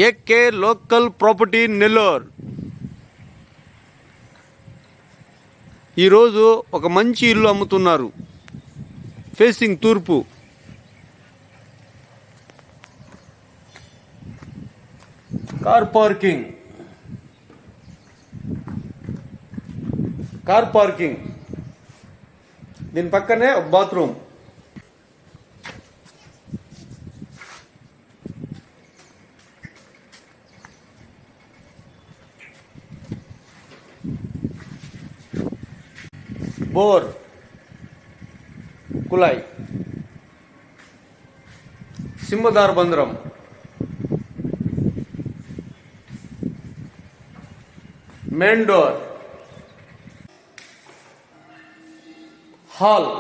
AK local property Nellore. ఈరోజు ఒక మంచి ఇల్లు అమ్ముతున్నారు. ఫేసింగ్ తూర్పు. Car parking. దీని పక్కనే ఒక బాత్రూమ్. బోర్, కుళాయి, సింహదార్ బందరం, మెయిన్ డోర్, హాల్.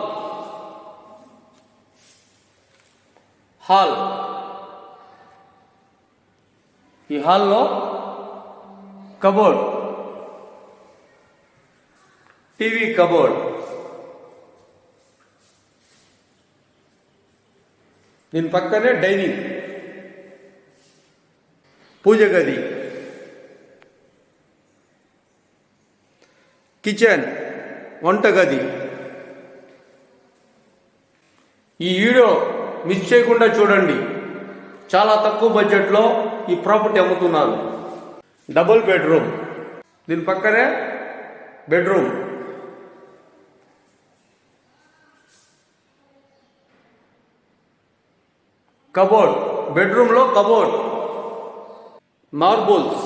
ఈ హాల్లో కబోర్డ్, టీవీ కబోర్డ్. దీని పక్కనే డైనింగ్, పూజ గది, కిచెన్, వంటగది. ఈ వీడియో మిస్ చేయకుండా చూడండి. చాలా తక్కువ బడ్జెట్లో ఈ ప్రాపర్టీ అమ్ముతున్నారు. Double bedroom. దీని పక్కనే బెడ్రూమ్, కబోర్డ్. బెడ్రూమ్లో కబోర్డ్, మార్బుల్స్,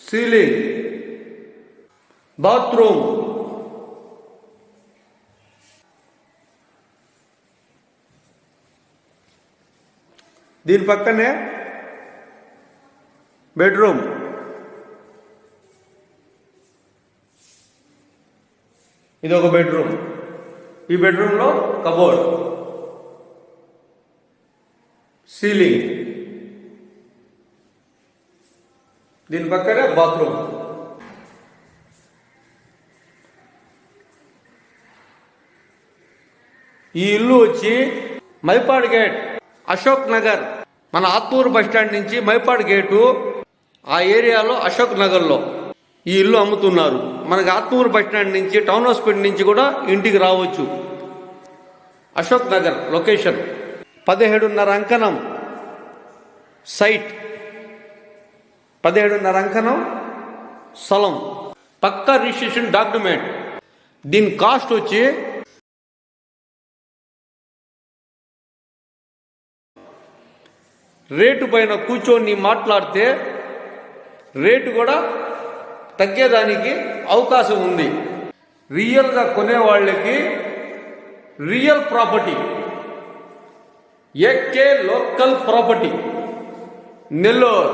సీలింగ్, బాత్రూమ్. దీని పక్కనే బెడ్రూమ్. ఇది ఒక బెడ్రూమ్. ఈ బెడ్రూమ్లో కబోర్డ్, సీలింగ్. దీని పక్కనే బాత్రూమ్. ఈ ఇల్లు వచ్చి మైపాడ్ గేట్, అశోక్ నగర్. మన ఆత్తూరు బస్టాండ్ నుంచి మైపాడ్ గేటు ఆ ఏరియాలో అశోక్ నగర్లో ఈ ఇల్లు అమ్ముతున్నారు. మనకి ఆత్తూరు బస్టాండ్ నుంచి టౌన్ హాస్పిటల్ నుంచి కూడా ఇంటికి రావచ్చు. అశోక్ నగర్ లొకేషన్. 17.5 అంకణం సైట్, 17.5 అంకణం స్థలం, పక్కా రిజిస్ట్రేషన్ డాక్యుమెంట్. దీని కాస్ట్ వచ్చి రేటు పైన కూర్చొని మాట్లాడితే రేటు కూడా తగ్గేదానికి అవకాశం ఉంది. రియల్గా కొనేవాళ్ళకి real property. AK local property Nellore.